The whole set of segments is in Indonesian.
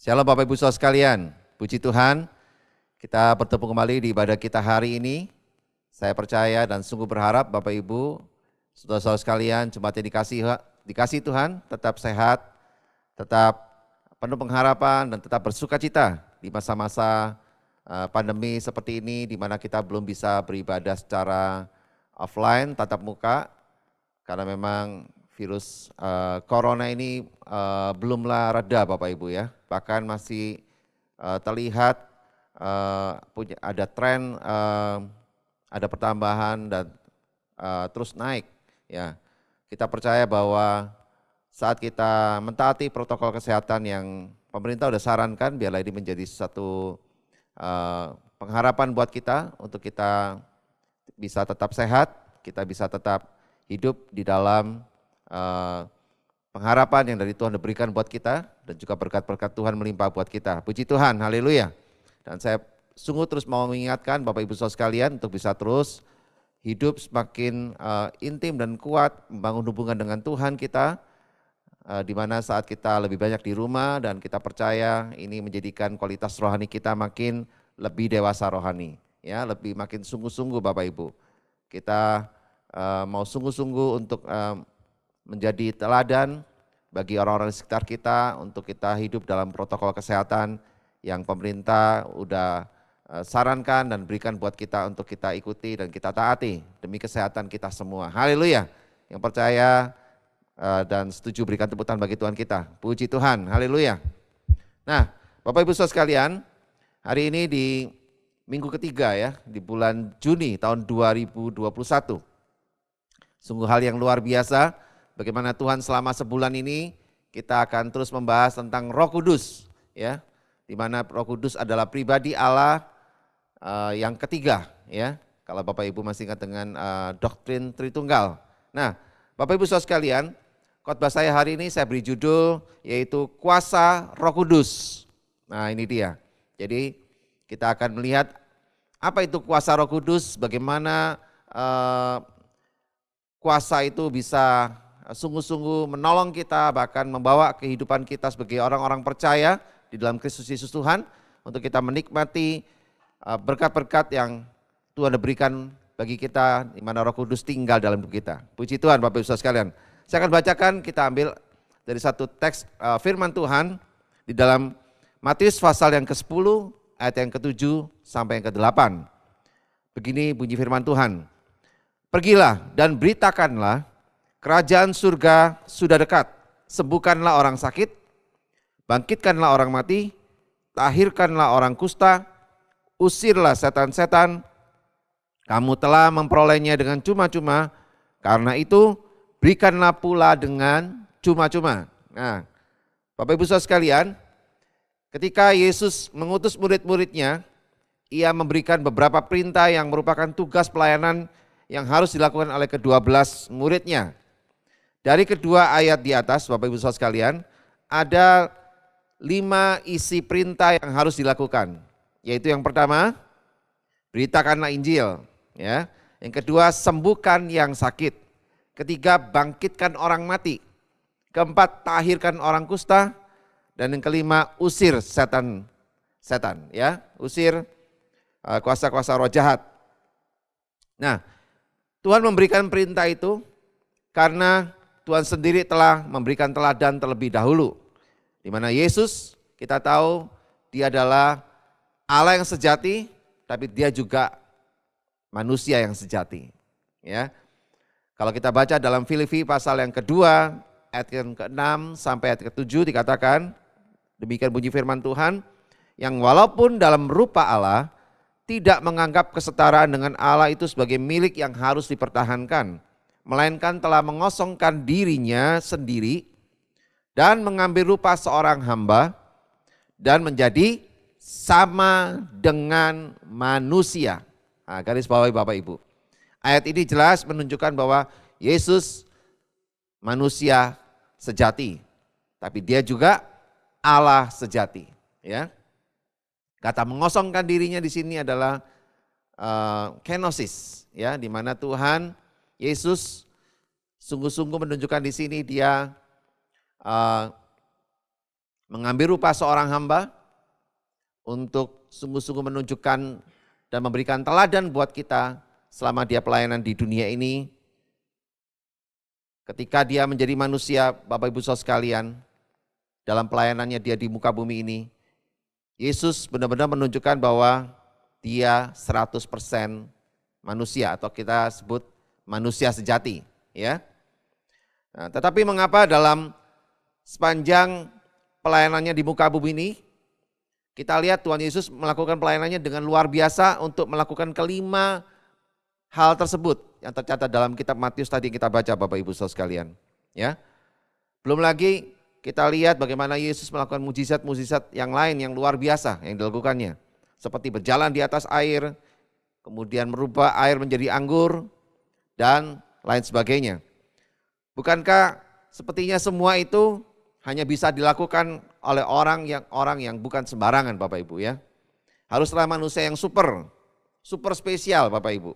Shalom Bapak Ibu Saudara sekalian, puji Tuhan, kita bertemu kembali di ibadah kita hari ini. Saya percaya dan sungguh berharap Bapak Ibu, saudara-saudara sekalian, jemaat yang dikasih Tuhan, tetap sehat, tetap penuh pengharapan dan tetap bersukacita di masa-masa pandemi seperti ini, di mana kita belum bisa beribadah secara offline, tatap muka, karena memang virus corona ini belumlah reda Bapak Ibu ya, bahkan masih terlihat ada tren, ada pertambahan dan terus naik ya. Kita percaya bahwa saat kita mentaati protokol kesehatan yang pemerintah sudah sarankan, biarlah ini menjadi satu pengharapan buat kita untuk kita bisa tetap sehat, kita bisa tetap hidup di dalam pengharapan yang dari Tuhan diberikan buat kita dan juga berkat-berkat Tuhan melimpah buat kita. Puji Tuhan, haleluya. Dan saya sungguh terus mau mengingatkan Bapak Ibu Saudara sekalian untuk bisa terus hidup semakin intim dan kuat, membangun hubungan dengan Tuhan kita, di mana saat kita lebih banyak di rumah dan kita percaya ini menjadikan kualitas rohani kita makin lebih dewasa rohani, ya, lebih makin sungguh-sungguh Bapak Ibu. Kita mau sungguh-sungguh untuk menjadi teladan bagi orang-orang di sekitar kita untuk kita hidup dalam protokol kesehatan yang pemerintah udah sarankan dan berikan buat kita untuk kita ikuti dan kita taati demi kesehatan kita semua. Haleluya. Yang percaya dan setuju berikan tepuk tangan bagi Tuhan kita. Puji Tuhan. Haleluya. Nah, Bapak Ibu Saudara sekalian, hari ini di minggu ketiga ya, di bulan Juni tahun 2021. Sungguh hal yang luar biasa. Bagaimana Tuhan selama sebulan ini kita akan terus membahas tentang Roh Kudus, ya, di mana Roh Kudus adalah pribadi Allah yang ketiga, ya. Kalau Bapak Ibu masih ingat dengan doktrin Tritunggal. Nah, Bapak Ibu Saudara sekalian, khotbah saya hari ini saya beri judul yaitu Kuasa Roh Kudus. Nah, ini dia. Jadi kita akan melihat apa itu kuasa Roh Kudus, bagaimana kuasa itu bisa sungguh-sungguh menolong kita, bahkan membawa kehidupan kita sebagai orang-orang percaya di dalam Kristus Yesus Tuhan, untuk kita menikmati berkat-berkat yang Tuhan berikan bagi kita, di mana Roh Kudus tinggal dalam hidup kita. Puji Tuhan Bapak Ibu Saudara sekalian. Saya akan bacakan, kita ambil dari satu teks firman Tuhan di dalam Matius pasal yang ke-10 ayat yang ke-7 sampai yang ke-8. Begini bunyi firman Tuhan. Pergilah dan beritakanlah, kerajaan surga sudah dekat, sembuhkanlah orang sakit, bangkitkanlah orang mati, tahirkanlah orang kusta, usirlah setan-setan, kamu telah memperolehnya dengan cuma-cuma, karena itu berikanlah pula dengan cuma-cuma. Nah, Bapak Ibu Saudara sekalian, ketika Yesus mengutus murid-muridnya, ia memberikan beberapa perintah yang merupakan tugas pelayanan yang harus dilakukan oleh ke-12 muridnya. Dari kedua ayat di atas Bapak Ibu Saudara sekalian, ada 5 isi perintah yang harus dilakukan. Yaitu yang pertama, beritakanlah Injil. Ya. Yang kedua, sembuhkan yang sakit. Ketiga, bangkitkan orang mati. Keempat, tahirkan orang kusta. Dan yang kelima, usir setan. Ya, usir kuasa-kuasa roh jahat. Nah, Tuhan memberikan perintah itu karena Tuhan sendiri telah memberikan teladan terlebih dahulu. Di mana Yesus, kita tahu dia adalah Allah yang sejati, tapi dia juga manusia yang sejati. Ya. Kalau kita baca dalam Filipi pasal yang kedua, ayat yang ke-6 sampai ayat ke-7 dikatakan, demikian bunyi firman Tuhan, yang walaupun dalam rupa Allah, tidak menganggap kesetaraan dengan Allah itu sebagai milik yang harus dipertahankan, melainkan telah mengosongkan dirinya sendiri dan mengambil rupa seorang hamba dan menjadi sama dengan manusia. Nah, garis bawahi Bapak Ibu. Ayat ini jelas menunjukkan bahwa Yesus manusia sejati, tapi dia juga Allah sejati. Ya, kata mengosongkan dirinya di sini adalah kenosis, ya, di mana Tuhan Yesus sungguh-sungguh menunjukkan di sini dia mengambil rupa seorang hamba untuk sungguh-sungguh menunjukkan dan memberikan teladan buat kita selama dia pelayanan di dunia ini. Ketika dia menjadi manusia, Bapak Ibu Saudara sekalian, dalam pelayanannya dia di muka bumi ini, Yesus benar-benar menunjukkan bahwa dia 100% manusia atau kita sebut manusia sejati, ya. Nah, tetapi mengapa dalam sepanjang pelayanannya di muka bumi ini, kita lihat Tuhan Yesus melakukan pelayanannya dengan luar biasa untuk melakukan kelima hal tersebut yang tercatat dalam kitab Matius tadi yang kita baca Bapak Ibu Saudara sekalian, ya. Belum lagi kita lihat bagaimana Yesus melakukan mujizat-mujizat yang lain yang luar biasa yang dilakukannya. Seperti berjalan di atas air, kemudian merubah air menjadi anggur, dan lain sebagainya. Bukankah sepertinya semua itu hanya bisa dilakukan oleh orang yang bukan sembarangan Bapak Ibu, ya. Haruslah manusia yang super spesial Bapak Ibu.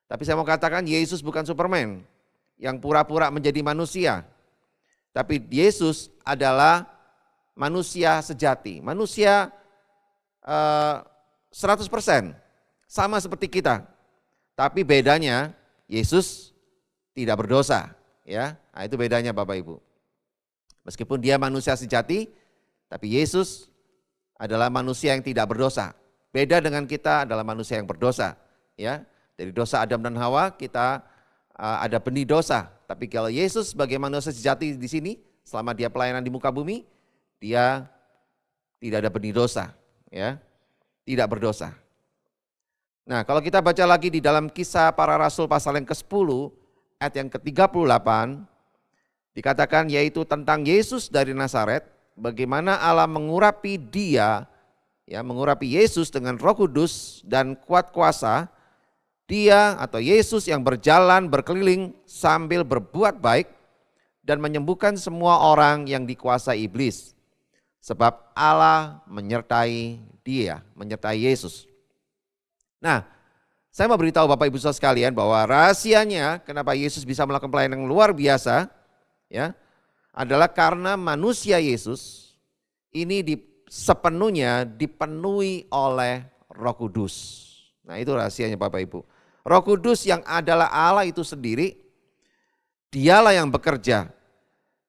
Tapi saya mau katakan Yesus bukan Superman yang pura-pura menjadi manusia. Tapi Yesus adalah manusia sejati, manusia 100%, sama seperti kita. Tapi bedanya Yesus tidak berdosa, ya. Nah, itu bedanya Bapak Ibu. Meskipun dia manusia sejati, tapi Yesus adalah manusia yang tidak berdosa. Beda dengan kita adalah manusia yang berdosa, ya. Dari dosa Adam dan Hawa kita ada benih dosa. Tapi kalau Yesus sebagai manusia sejati di sini, selama dia pelayanan di muka bumi, dia tidak ada benih dosa, ya, tidak berdosa. Nah, kalau kita baca lagi di dalam Kisah Para Rasul pasal yang ke-10 ayat yang ke-38, dikatakan yaitu tentang Yesus dari Nazaret, bagaimana Allah mengurapi dia, ya, mengurapi Yesus dengan Roh Kudus dan kuat kuasa. Dia atau Yesus yang berjalan berkeliling sambil berbuat baik dan menyembuhkan semua orang yang dikuasai iblis. Sebab Allah menyertai dia, menyertai Yesus. Nah, saya mau beritahu Bapak Ibu Saudara sekalian bahwa rahasianya kenapa Yesus bisa melakukan pelayanan yang luar biasa, ya, adalah karena manusia Yesus ini sepenuhnya dipenuhi oleh Roh Kudus. Nah, itu rahasianya Bapak Ibu. Roh Kudus yang adalah Allah itu sendiri, dialah yang bekerja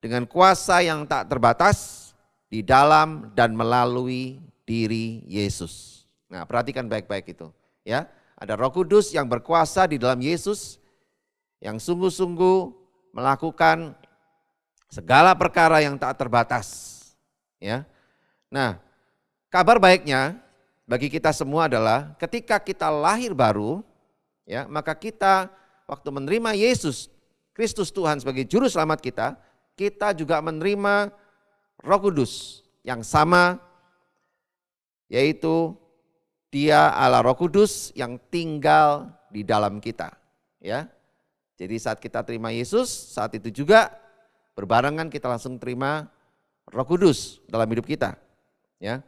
dengan kuasa yang tak terbatas di dalam dan melalui diri Yesus. Nah, perhatikan baik-baik itu, ya. Ada Roh Kudus yang berkuasa di dalam Yesus yang sungguh-sungguh melakukan segala perkara yang tak terbatas, ya. Nah, kabar baiknya bagi kita semua adalah ketika kita lahir baru, ya, maka kita waktu menerima Yesus Kristus Tuhan sebagai juru selamat kita, kita juga menerima Roh Kudus yang sama, yaitu Dia Allah Roh Kudus yang tinggal di dalam kita, ya. Jadi saat kita terima Yesus, saat itu juga berbarengan kita langsung terima Roh Kudus dalam hidup kita, ya.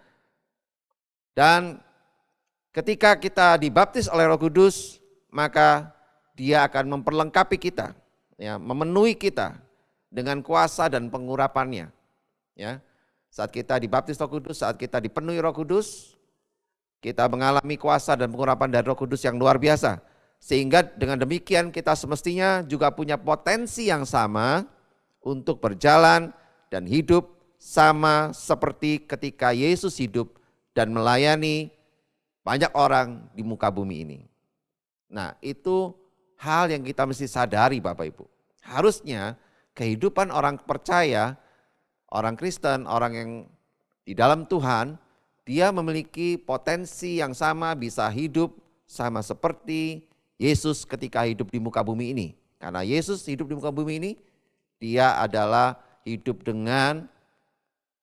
Dan ketika kita dibaptis oleh Roh Kudus, maka dia akan memperlengkapi kita, ya, memenuhi kita dengan kuasa dan pengurapannya, ya. Saat kita dibaptis Roh Kudus, saat kita dipenuhi Roh Kudus, kita mengalami kuasa dan pengurapan dari Roh Kudus yang luar biasa. Sehingga dengan demikian kita semestinya juga punya potensi yang sama untuk berjalan dan hidup sama seperti ketika Yesus hidup dan melayani banyak orang di muka bumi ini. Nah, itu hal yang kita mesti sadari Bapak Ibu. Harusnya kehidupan orang percaya, orang Kristen, orang yang di dalam Tuhan, dia memiliki potensi yang sama, bisa hidup sama seperti Yesus ketika hidup di muka bumi ini. Karena Yesus hidup di muka bumi ini, dia adalah hidup dengan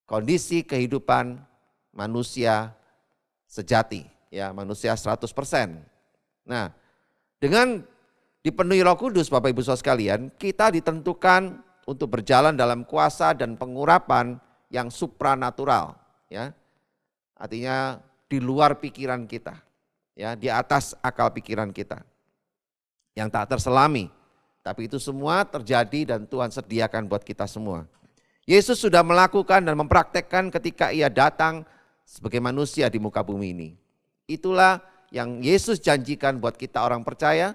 kondisi kehidupan manusia sejati, ya, manusia 100%. Nah, dengan dipenuhi Roh Kudus Bapak Ibu Saudara sekalian, kita ditentukan untuk berjalan dalam kuasa dan pengurapan yang supranatural, ya. Artinya di luar pikiran kita, ya, di atas akal pikiran kita. Yang tak terselami, tapi itu semua terjadi dan Tuhan sediakan buat kita semua. Yesus sudah melakukan dan mempraktekkan ketika ia datang sebagai manusia di muka bumi ini. Itulah yang Yesus janjikan buat kita orang percaya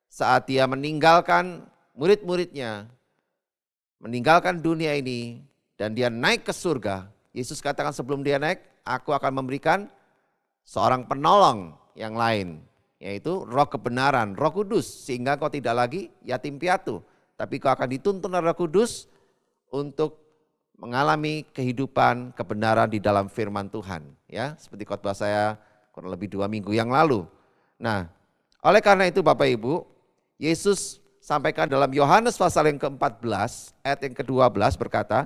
saat dia meninggalkan murid-muridnya, meninggalkan dunia ini dan dia naik ke surga. Yesus katakan sebelum dia naik, aku akan memberikan seorang penolong yang lain, yaitu Roh kebenaran, Roh Kudus, sehingga kau tidak lagi yatim piatu, tapi kau akan dituntun oleh Roh Kudus untuk mengalami kehidupan kebenaran di dalam firman Tuhan. Ya, seperti khotbah saya kurang lebih 2 minggu yang lalu. Nah, oleh karena itu Bapak Ibu, Yesus sampaikan dalam Yohanes pasal yang ke-14 ayat yang ke-12 berkata,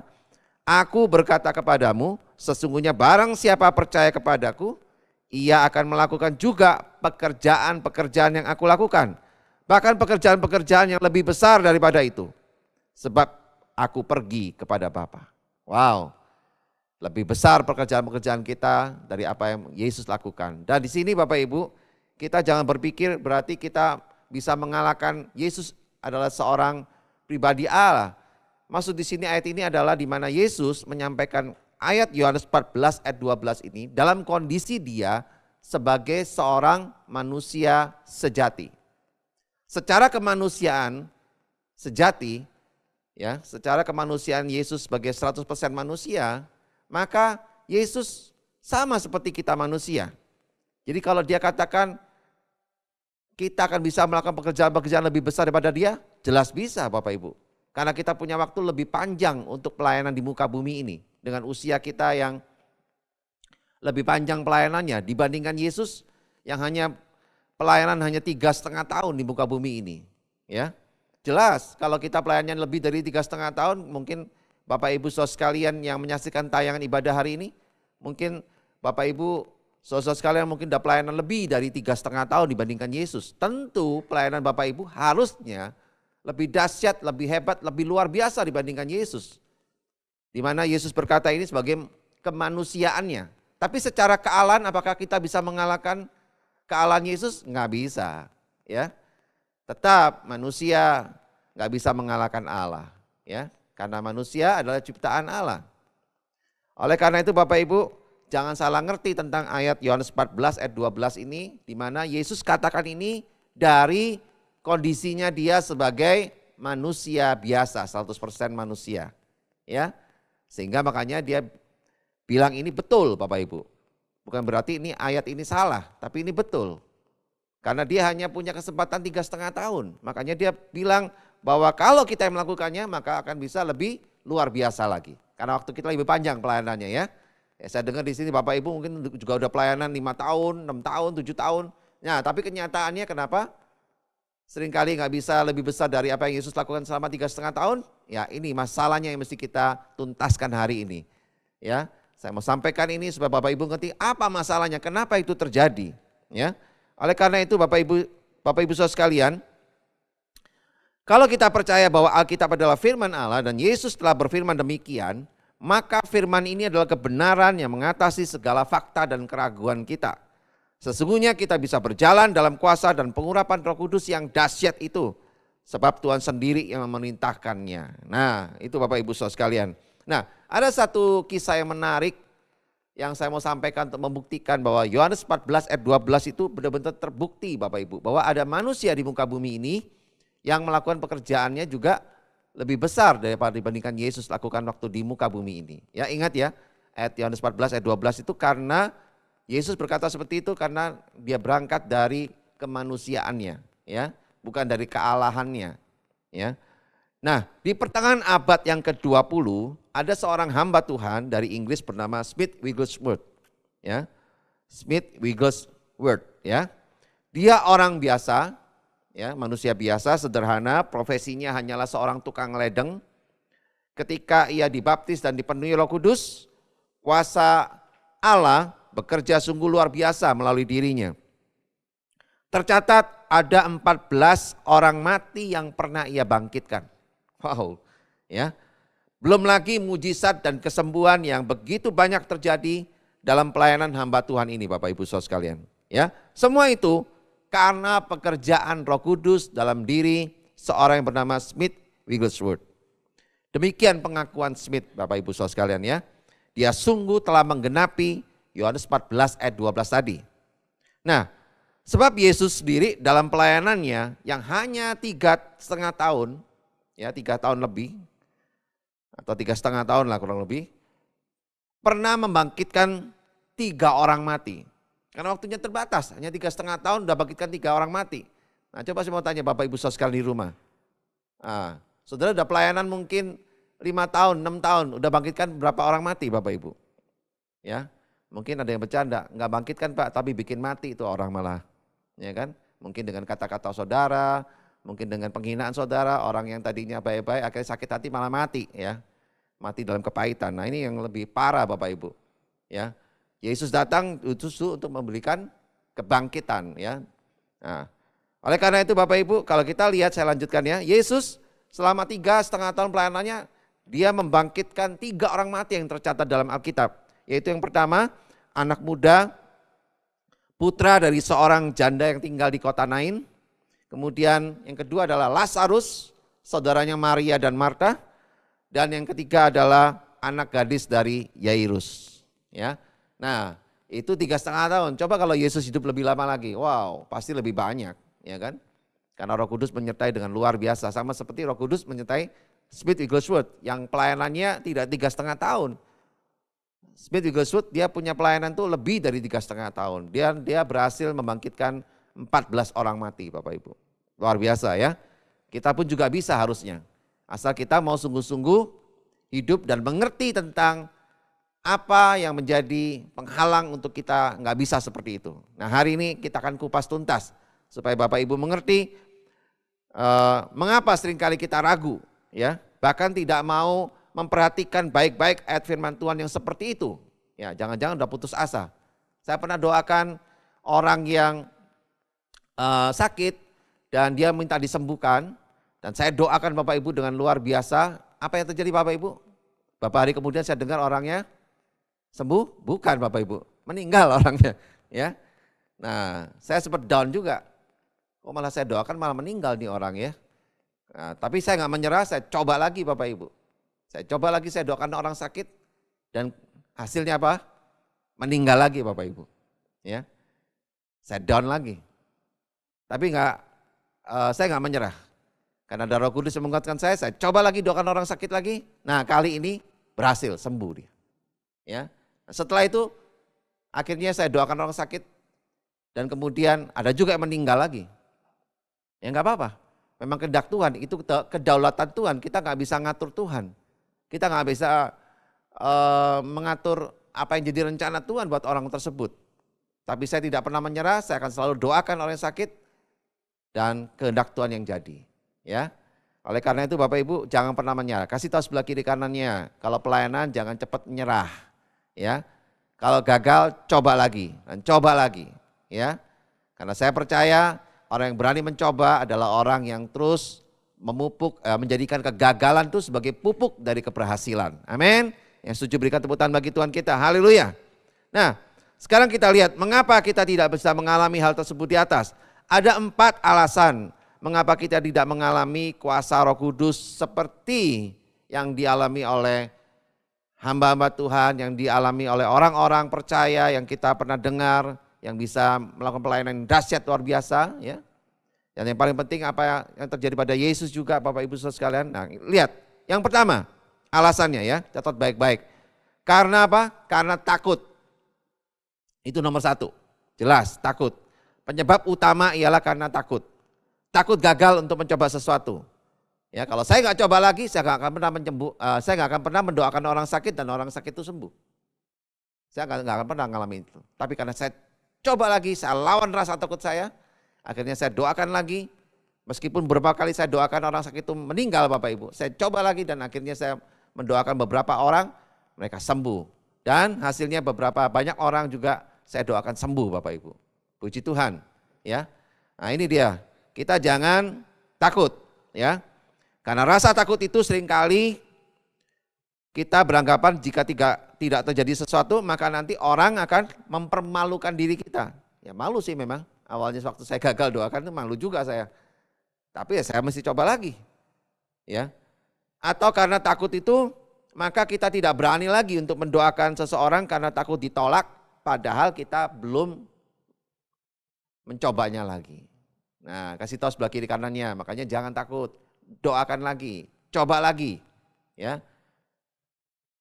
aku berkata kepadamu, sesungguhnya barang siapa percaya kepadaku, ia akan melakukan juga pekerjaan-pekerjaan yang aku lakukan. Bahkan pekerjaan-pekerjaan yang lebih besar daripada itu. Sebab aku pergi kepada Bapa. Wow, lebih besar pekerjaan-pekerjaan kita dari apa yang Yesus lakukan. Dan di sini Bapak Ibu, kita jangan berpikir berarti kita bisa mengalahkan Yesus adalah seorang pribadi Allah. Maksud di sini ayat ini adalah di mana Yesus menyampaikan ayat Yohanes 14 ayat 12 ini dalam kondisi dia sebagai seorang manusia sejati. Secara kemanusiaan sejati, ya, secara kemanusiaan Yesus sebagai 100% manusia, maka Yesus sama seperti kita manusia. Jadi kalau dia katakan kita akan bisa melakukan pekerjaan-pekerjaan lebih besar daripada dia, jelas bisa Bapak Ibu. Karena kita punya waktu lebih panjang untuk pelayanan di muka bumi ini. Dengan usia kita yang lebih panjang pelayanannya dibandingkan Yesus yang pelayanan hanya 3,5 tahun di muka bumi ini. Ya, jelas kalau kita pelayanannya lebih dari 3,5 tahun, mungkin Bapak Ibu saudara sekalian yang menyaksikan tayangan ibadah hari ini, mungkin Bapak Ibu saudara sekalian mungkin sudah pelayanan lebih dari 3,5 tahun dibandingkan Yesus. Tentu pelayanan Bapak Ibu harusnya lebih dahsyat, lebih hebat, lebih luar biasa dibandingkan Yesus. Di mana Yesus berkata ini sebagai kemanusiaannya. Tapi secara kealahan apakah kita bisa mengalahkan kealahan Yesus? Enggak bisa, ya. Tetap manusia enggak bisa mengalahkan Allah, ya. Karena manusia adalah ciptaan Allah. Oleh karena itu Bapak Ibu, jangan salah ngerti tentang ayat Yohanes 14 ayat 12 ini, di mana Yesus katakan ini dari kondisinya dia sebagai manusia biasa, 100% manusia. Ya, sehingga makanya dia bilang ini betul Bapak Ibu. Bukan berarti ini ayat ini salah, tapi ini betul. Karena dia hanya punya kesempatan 3,5 tahun. Makanya dia bilang bahwa kalau kita yang melakukannya maka akan bisa lebih luar biasa lagi. Karena waktu kita lebih panjang pelayanannya ya. Saya dengar di sini Bapak Ibu mungkin juga udah pelayanan 5 tahun, 6 tahun, 7 tahun. Nah tapi kenyataannya kenapa? Seringkali nggak bisa lebih besar dari apa yang Yesus lakukan selama 3,5 tahun. Ya ini masalahnya yang mesti kita tuntaskan hari ini. Ya, saya mau sampaikan ini supaya Bapak Ibu ngerti apa masalahnya, kenapa itu terjadi. Ya, oleh karena itu Bapak Ibu saudara sekalian, kalau kita percaya bahwa Alkitab adalah firman Allah dan Yesus telah berfirman demikian, maka firman ini adalah kebenaran yang mengatasi segala fakta dan keraguan kita. Sesungguhnya kita bisa berjalan dalam kuasa dan pengurapan Roh Kudus yang dahsyat itu, sebab Tuhan sendiri yang memerintahkannya. Nah, itu Bapak Ibu saudara sekalian. Nah, ada satu kisah yang menarik yang saya mau sampaikan untuk membuktikan bahwa Yohanes 14 ayat 12 itu benar-benar terbukti Bapak Ibu, bahwa ada manusia di muka bumi ini yang melakukan pekerjaannya juga lebih besar daripada dibandingkan Yesus lakukan waktu di muka bumi ini. Ya, ingat ya, ayat Yohanes 14 ayat 12 itu karena Yesus berkata seperti itu karena dia berangkat dari kemanusiaannya, ya, bukan dari kealahannya, ya. Nah, di pertengahan abad yang ke-20 ada seorang hamba Tuhan dari Inggris bernama Smith Wigglesworth, ya. Smith Wigglesworth, ya. Dia orang biasa, ya, manusia biasa, sederhana, profesinya hanyalah seorang tukang ledeng. Ketika ia dibaptis dan dipenuhi Roh Kudus, kuasa Allah bekerja sungguh luar biasa melalui dirinya. Tercatat ada 14 orang mati yang pernah ia bangkitkan. Wow, ya. Belum lagi mujizat dan kesembuhan yang begitu banyak terjadi dalam pelayanan hamba Tuhan ini Bapak Ibu saudara sekalian. Ya, semua itu karena pekerjaan Roh Kudus dalam diri seorang yang bernama Smith Wigglesworth. Demikian pengakuan Smith Bapak Ibu Saudara sekalian ya. Dia sungguh telah menggenapi Yohanes 14 ayat 12 tadi. Nah, sebab Yesus sendiri dalam pelayanannya yang hanya 3,5 tahun, ya 3 tahun lebih, atau 3,5 tahun lah kurang lebih, pernah membangkitkan 3 orang mati. Karena waktunya terbatas, hanya 3,5 tahun sudah bangkitkan 3 orang mati. Nah coba saya mau tanya Bapak Ibu Saudara sekalian di rumah. Saudara udah pelayanan mungkin 5 tahun, 6 tahun, udah bangkitkan berapa orang mati Bapak Ibu? Ya, mungkin ada yang bercanda, enggak bangkitkan Pak, tapi bikin mati itu orang malah. Ya kan? Mungkin dengan kata-kata saudara, mungkin dengan penghinaan saudara, orang yang tadinya baik-baik akhirnya sakit hati malah mati ya. Mati dalam kepahitan. Nah, ini yang lebih parah Bapak Ibu. Ya. Yesus datang justru untuk memberikan kebangkitan ya. Nah, oleh karena itu Bapak Ibu, kalau kita lihat saya lanjutkan ya, Yesus selama 3,5 tahun pelayanannya dia membangkitkan 3 orang mati yang tercatat dalam Alkitab. Yaitu yang pertama, anak muda, putra dari seorang janda yang tinggal di kota Nain. Kemudian yang kedua adalah Lazarus, saudaranya Maria dan Marta. Dan yang ketiga adalah anak gadis dari Yairus. Ya, nah itu 3,5 tahun. Coba kalau Yesus hidup lebih lama lagi, wow pasti lebih banyak, ya kan? Karena Roh Kudus menyertai dengan luar biasa, sama seperti Roh Kudus menyertai Smith Wigglesworth yang pelayanannya tidak 3,5 tahun. Smith Wigglesworth dia punya pelayanan tuh lebih dari 3,5 tahun. Dia berhasil membangkitkan 14 orang mati Bapak Ibu. Luar biasa ya. Kita pun juga bisa harusnya. Asal kita mau sungguh-sungguh hidup dan mengerti tentang apa yang menjadi penghalang untuk kita nggak bisa seperti itu. Nah hari ini kita akan kupas tuntas supaya Bapak Ibu mengerti mengapa seringkali kita ragu ya. Bahkan tidak mau memperhatikan baik-baik ayat firman Tuhan yang seperti itu. Ya jangan-jangan udah putus asa. Saya pernah doakan orang yang sakit dan dia minta disembuhkan. Dan saya doakan Bapak Ibu dengan luar biasa. Apa yang terjadi Bapak Ibu? Beberapa hari kemudian saya dengar orangnya sembuh? Bukan Bapak Ibu, meninggal orangnya. Ya, nah saya sempat down juga. Kok malah saya doakan malah meninggal nih orang ya. Nah, tapi saya nggak menyerah, saya coba lagi Bapak Ibu. Saya coba lagi, saya doakan orang sakit dan hasilnya apa? Meninggal lagi Bapak Ibu. Ya, saya down lagi. Tapi saya nggak menyerah. Karena ada Roh Kudus yang menguatkan saya coba lagi doakan orang sakit lagi. Nah kali ini berhasil sembuh dia. Ya, setelah itu akhirnya saya doakan orang sakit dan kemudian ada juga yang meninggal lagi. Ya nggak apa-apa. Memang kehendak Tuhan itu kedaulatan Tuhan. Kita nggak bisa ngatur Tuhan. Kita nggak bisa mengatur apa yang jadi rencana Tuhan buat orang tersebut. Tapi saya tidak pernah menyerah. Saya akan selalu doakan orang yang sakit dan kehendak Tuhan yang jadi. Ya, oleh karena itu Bapak Ibu jangan pernah menyerah. Kasih tahu sebelah kiri kanannya. Kalau pelayanan jangan cepat menyerah. Ya, kalau gagal coba lagi dan coba lagi. Ya, karena saya percaya orang yang berani mencoba adalah orang yang terus memupuk, menjadikan kegagalan itu sebagai pupuk dari keberhasilan. Amin. Yang setuju berikan tepuk tangan bagi Tuhan kita. Haleluya. Nah, sekarang kita lihat mengapa kita tidak bisa mengalami hal tersebut di atas. Ada 4 alasan. Mengapa kita tidak mengalami kuasa Roh Kudus seperti yang dialami oleh hamba-hamba Tuhan, yang dialami oleh orang-orang percaya yang kita pernah dengar, yang bisa melakukan pelayanan yang dahsyat luar biasa. Ya. Dan yang paling penting apa yang terjadi pada Yesus juga Bapak Ibu Saudara sekalian. Nah lihat, yang pertama alasannya ya, catat baik-baik. Karena apa? Karena takut. Itu nomor 1, jelas takut. Penyebab utama ialah karena takut. Takut gagal untuk mencoba sesuatu. Ya, kalau saya nggak coba lagi, saya nggak akan pernah mendoakan orang sakit dan orang sakit itu sembuh. Saya nggak akan pernah ngalamin itu. Tapi karena saya coba lagi, saya lawan rasa takut saya, akhirnya saya doakan lagi. Meskipun beberapa kali saya doakan orang sakit itu meninggal Bapak Ibu, saya coba lagi dan akhirnya saya mendoakan beberapa orang, mereka sembuh. Dan hasilnya banyak orang juga saya doakan sembuh Bapak Ibu. Puji Tuhan. Ya, nah ini dia. Kita jangan takut ya. Karena rasa takut itu seringkali kita beranggapan jika tidak terjadi sesuatu maka nanti orang akan mempermalukan diri kita. Ya malu sih memang. Awalnya waktu saya gagal doakan itu malu juga saya. Tapi ya saya mesti coba lagi. Ya. Atau karena takut itu, maka kita tidak berani lagi untuk mendoakan seseorang karena takut ditolak, padahal kita belum mencobanya lagi. Nah, kasih tahu sebelah kiri kanannya, makanya jangan takut, doakan lagi, coba lagi. Ya,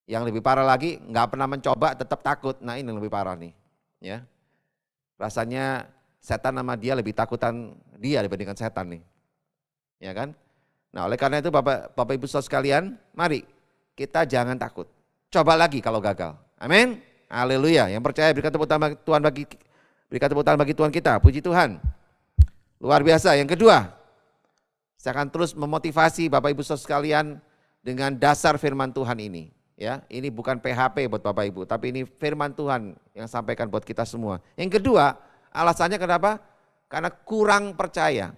yang lebih parah lagi, nggak pernah mencoba, tetap takut. Nah, ini yang lebih parah nih. Ya, rasanya setan sama dia lebih takutan dia dibandingkan setan nih. Ya kan? Nah, oleh karena itu Bapak Ibu Saudara sekalian, mari kita jangan takut. Coba lagi kalau gagal. Amin. Haleluya. Yang percaya berikan tepuk tangan bagi Tuhan kita. Puji Tuhan. Luar biasa. Yang kedua, saya akan terus memotivasi Bapak Ibu Saudara sekalian dengan dasar firman Tuhan ini. Ya, ini bukan PHP buat Bapak Ibu, tapi ini firman Tuhan yang sampaikan buat kita semua. Yang kedua, alasannya kenapa? Karena kurang percaya.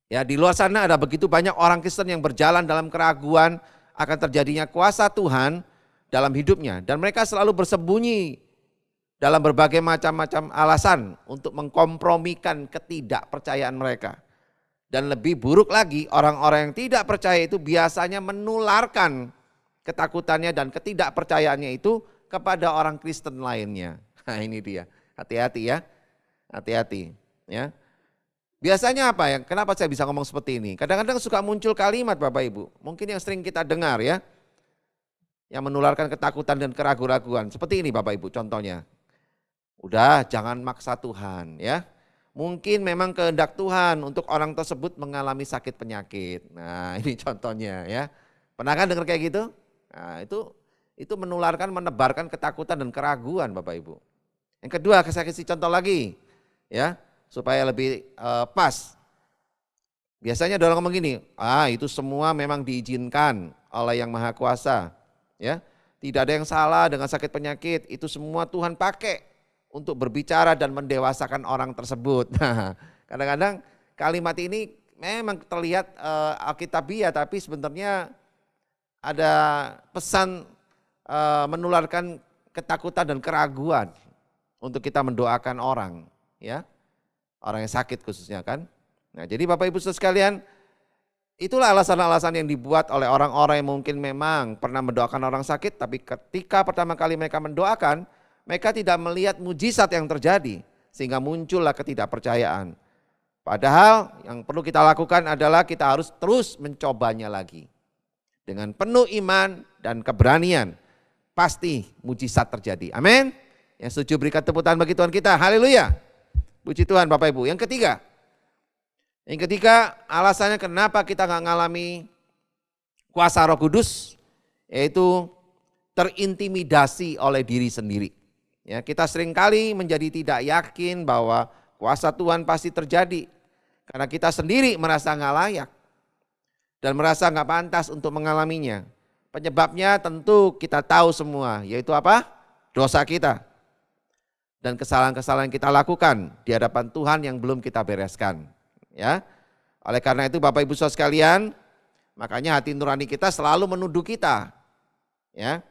Ya, di luar sana ada begitu banyak orang Kristen yang berjalan dalam keraguan akan terjadinya kuasa Tuhan dalam hidupnya. Dan mereka selalu bersembunyi dalam berbagai macam-macam alasan untuk mengkompromikan ketidakpercayaan mereka. Dan lebih buruk lagi, orang-orang yang tidak percaya itu biasanya menularkan ketakutannya dan ketidakpercayaannya itu kepada orang Kristen lainnya. Nah, ini dia, hati-hati ya, hati-hati ya. Biasanya apa ya? Kenapa saya bisa ngomong seperti ini? Kadang-kadang suka muncul kalimat Bapak Ibu, mungkin yang sering kita dengar ya, yang menularkan ketakutan dan keraguan-raguan. Seperti ini Bapak Ibu contohnya. Udah jangan maksa Tuhan ya. Mungkin memang kehendak Tuhan untuk orang tersebut mengalami sakit penyakit. Nah, ini contohnya ya. Pernah kan dengar kayak gitu? Nah, itu menularkan, menebarkan ketakutan dan keraguan Bapak Ibu. Yang kedua, saya kasih contoh lagi ya. Supaya lebih pas. Biasanya ada orang ngomong gini, itu semua memang diizinkan oleh Yang Maha Kuasa. Ya, tidak ada yang salah dengan sakit penyakit, itu semua Tuhan pakai untuk berbicara dan mendewasakan orang tersebut. Nah, kadang-kadang kalimat ini memang terlihat alkitabiah, tapi sebenarnya ada pesan menularkan ketakutan dan keraguan untuk kita mendoakan orang, ya. Orang yang sakit khususnya kan. Nah, jadi Bapak Ibu Saudara sekalian, itulah alasan-alasan yang dibuat oleh orang-orang yang mungkin memang pernah mendoakan orang sakit, tapi ketika pertama kali mereka mendoakan, mereka tidak melihat mujizat yang terjadi, sehingga muncullah ketidakpercayaan. Padahal yang perlu kita lakukan adalah kita harus terus mencobanya lagi. Dengan penuh iman dan keberanian, pasti mujizat terjadi. Amin. Yang setuju berikan tepuk tangan bagi Tuhan kita. Haleluya. Puji Tuhan Bapak Ibu. Yang ketiga alasannya kenapa kita nggak ngalami kuasa Roh Kudus, yaitu terintimidasi oleh diri sendiri. Ya, kita seringkali menjadi tidak yakin bahwa kuasa Tuhan pasti terjadi karena kita sendiri merasa nggak layak dan merasa nggak pantas untuk mengalaminya. Penyebabnya tentu kita tahu semua, yaitu apa? Dosa kita. Dan kesalahan-kesalahan kita lakukan di hadapan Tuhan yang belum kita bereskan. Ya, oleh karena itu Bapak Ibu Saudara sekalian, makanya hati nurani kita selalu menuduh kita. Ya,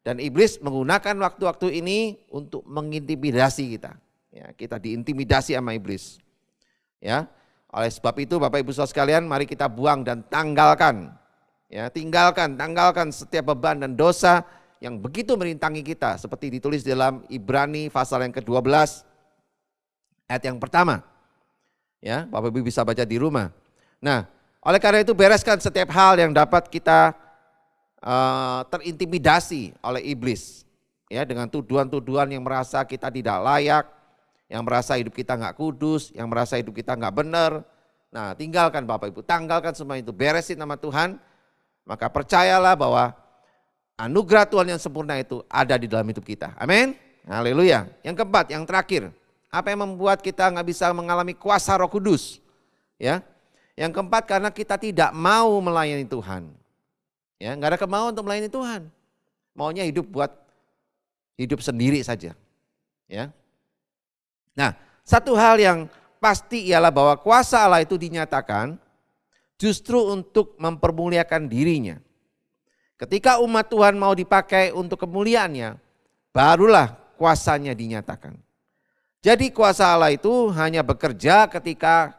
dan iblis menggunakan waktu-waktu ini untuk mengintimidasi kita. Ya, kita diintimidasi sama iblis. Ya, oleh sebab itu Bapak Ibu Saudara sekalian, mari kita buang dan tanggalkan. Ya, tinggalkan setiap beban dan dosa yang begitu merintangi kita, seperti ditulis dalam Ibrani pasal yang ke-12 ayat yang pertama. Ya, Bapak Ibu bisa baca di rumah. Nah, oleh karena itu bereskan setiap hal yang dapat kita terintimidasi oleh iblis. Ya, dengan tuduhan-tuduhan yang merasa kita tidak layak, yang merasa hidup kita nggak kudus, yang merasa hidup kita nggak benar. Nah, tinggalkan Bapak Ibu, tanggalkan semua itu, beresin nama Tuhan, maka percayalah bahwa anugerah Tuhan yang sempurna itu ada di dalam hidup kita. Amin. Haleluya. Yang keempat, yang terakhir, apa yang membuat kita nggak bisa mengalami kuasa Roh Kudus? Ya, yang keempat karena kita tidak mau melayani Tuhan. Ya, nggak ada kemauan untuk melayani Tuhan. Maunya hidup buat hidup sendiri saja. Ya. Nah, satu hal yang pasti ialah bahwa kuasa Allah itu dinyatakan justru untuk mempermuliakan dirinya. Ketika umat Tuhan mau dipakai untuk kemuliaannya, barulah kuasanya dinyatakan. Jadi kuasa Allah itu hanya bekerja ketika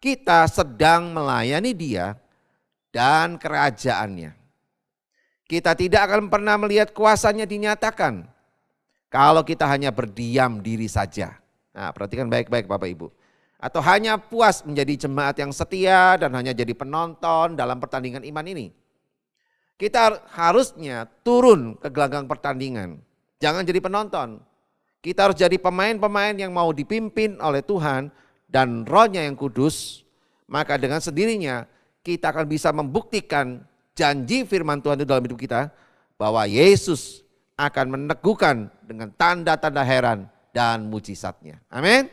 kita sedang melayani Dia dan kerajaannya. Kita tidak akan pernah melihat kuasanya dinyatakan kalau kita hanya berdiam diri saja. Nah, perhatikan baik-baik Bapak Ibu. Atau hanya puas menjadi jemaat yang setia dan hanya jadi penonton dalam pertandingan iman ini. Kita harusnya turun ke gelanggang pertandingan. Jangan jadi penonton. Kita harus jadi pemain-pemain yang mau dipimpin oleh Tuhan dan Roh-Nya yang kudus. Maka dengan sendirinya kita akan bisa membuktikan janji firman Tuhan itu dalam hidup kita, bahwa Yesus akan meneguhkan dengan tanda-tanda heran dan mujizatnya. Amin.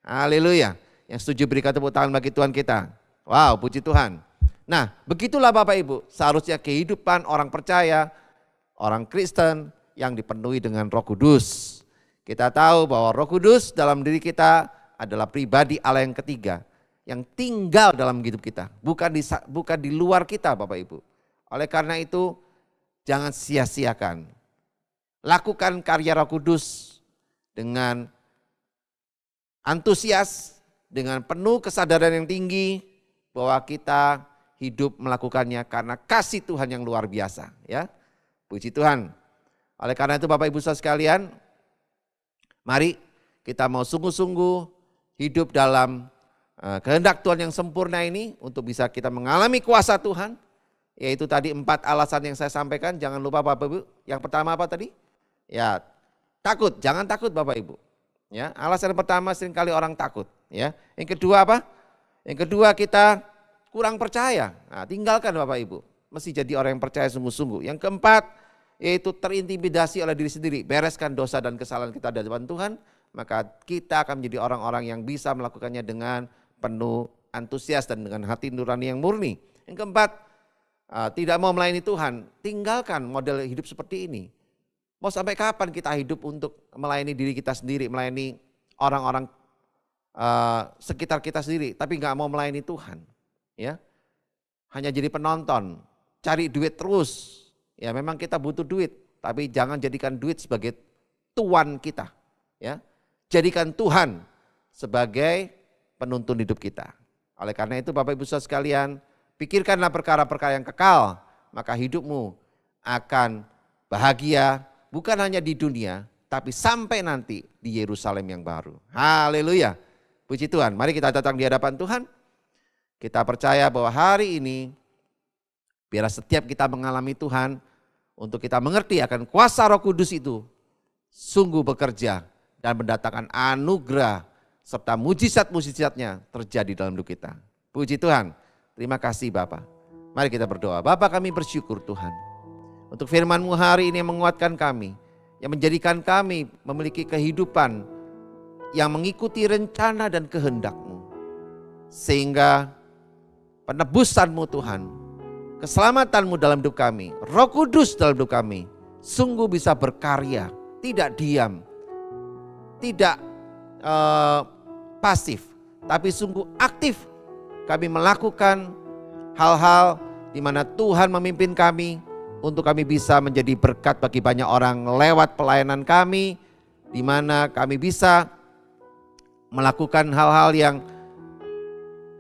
Haleluya. Yang setuju berikan tepuk tangan bagi Tuhan kita. Wow, puji Tuhan. Nah, begitulah Bapak Ibu, seharusnya kehidupan orang percaya, orang Kristen yang dipenuhi dengan Roh Kudus. Kita tahu bahwa Roh Kudus dalam diri kita adalah pribadi Allah yang ketiga, yang tinggal dalam hidup kita, bukan di luar kita Bapak Ibu. Oleh karena itu jangan sia-siakan. Lakukan karya Roh Kudus dengan antusias, dengan penuh kesadaran yang tinggi bahwa kita hidup melakukannya karena kasih Tuhan yang luar biasa, ya. Puji Tuhan. Oleh karena itu Bapak Ibu saudara sekalian, mari kita mau sungguh-sungguh hidup dalam kehendak Tuhan yang sempurna ini untuk bisa kita mengalami kuasa Tuhan. Yaitu tadi 4 alasan yang saya sampaikan, jangan lupa Bapak Ibu. Yang pertama apa tadi? Ya, takut, jangan takut Bapak Ibu. Ya, alasan pertama seringkali orang takut. Ya, yang kedua apa? Yang kedua kita kurang percaya. Nah, tinggalkan Bapak Ibu. Mesti jadi orang yang percaya sungguh-sungguh. Yang keempat, yaitu terintimidasi oleh diri sendiri. Bereskan dosa dan kesalahan kita di hadapan Tuhan, maka kita akan menjadi orang-orang yang bisa melakukannya dengan penuh antusias dan dengan hati nurani yang murni. Yang keempat, tidak mau melayani Tuhan, tinggalkan model hidup seperti ini. Mau sampai kapan kita hidup untuk melayani diri kita sendiri, melayani orang-orang sekitar kita sendiri, tapi nggak mau melayani Tuhan, ya? Hanya jadi penonton, cari duit terus. Ya memang kita butuh duit, tapi jangan jadikan duit sebagai tuan kita, ya. Jadikan Tuhan sebagai penuntun hidup kita. Oleh karena itu Bapak Ibu saudara sekalian, pikirkanlah perkara-perkara yang kekal, maka hidupmu akan bahagia bukan hanya di dunia, tapi sampai nanti di Yerusalem yang baru. Haleluya. Puji Tuhan, mari kita datang di hadapan Tuhan. Kita percaya bahwa hari ini, biarlah setiap kita mengalami Tuhan, untuk kita mengerti akan kuasa Roh Kudus itu, sungguh bekerja dan mendatangkan anugerah, serta mujizat-mujizatnya terjadi dalam hidup kita. Puji Tuhan. Terima kasih Bapak. Mari kita berdoa. Bapak, kami bersyukur Tuhan untuk firman-Mu hari ini yang menguatkan kami, yang menjadikan kami memiliki kehidupan yang mengikuti rencana dan kehendak-Mu. Sehingga penebusan-Mu Tuhan, keselamatan-Mu dalam hidup kami, Roh Kudus dalam hidup kami, sungguh bisa berkarya, tidak diam, tidak pasif, tapi sungguh aktif. Kami melakukan hal-hal di mana Tuhan memimpin kami untuk kami bisa menjadi berkat bagi banyak orang lewat pelayanan kami, di mana kami bisa melakukan hal-hal yang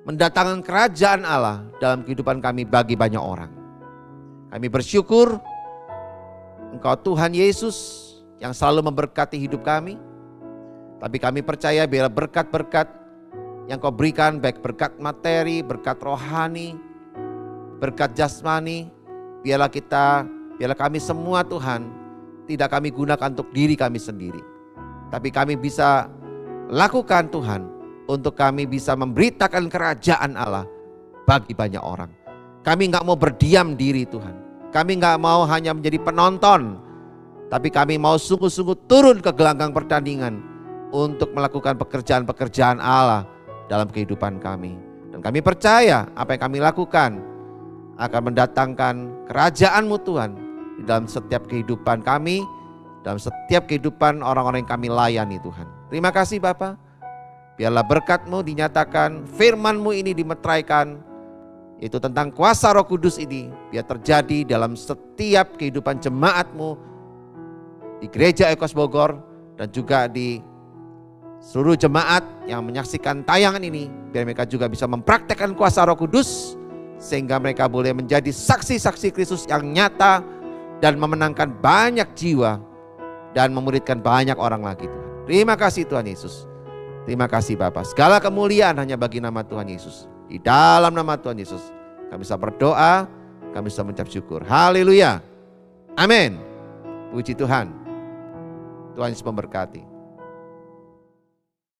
mendatangkan kerajaan Allah dalam kehidupan kami bagi banyak orang. Kami bersyukur Engkau Tuhan Yesus yang selalu memberkati hidup kami, tapi kami percaya biar berkat-berkat yang Kau berikan, baik berkat materi, berkat rohani, berkat jasmani, biarlah kami semua Tuhan, tidak kami gunakan untuk diri kami sendiri, tapi kami bisa lakukan Tuhan, untuk kami bisa memberitakan kerajaan Allah bagi banyak orang. Kami gak mau berdiam diri Tuhan, kami gak mau hanya menjadi penonton, tapi kami mau sungguh-sungguh turun ke gelanggang pertandingan untuk melakukan pekerjaan-pekerjaan Allah dalam kehidupan kami. Dan kami percaya apa yang kami lakukan akan mendatangkan kerajaan-Mu Tuhan di dalam setiap kehidupan kami, dalam setiap kehidupan orang-orang yang kami layani Tuhan. Terima kasih Bapa. Biarlah berkat-Mu dinyatakan, firman-Mu ini dimeteraikan, itu tentang kuasa Roh Kudus ini, biar terjadi dalam setiap kehidupan jemaat-Mu di Gereja Ekos Bogor dan juga di seluruh jemaat yang menyaksikan tayangan ini, biar mereka juga bisa mempraktekkan kuasa Roh Kudus sehingga mereka boleh menjadi saksi-saksi Kristus yang nyata dan memenangkan banyak jiwa dan memuridkan banyak orang lagi Tuhan. Terima kasih Tuhan Yesus. Terima kasih Bapa. Segala kemuliaan hanya bagi nama Tuhan Yesus. Di dalam nama Tuhan Yesus kami bisa berdoa, kami bisa mengucap syukur. Haleluya. Amin. Puji Tuhan. Tuhan Yesus memberkati.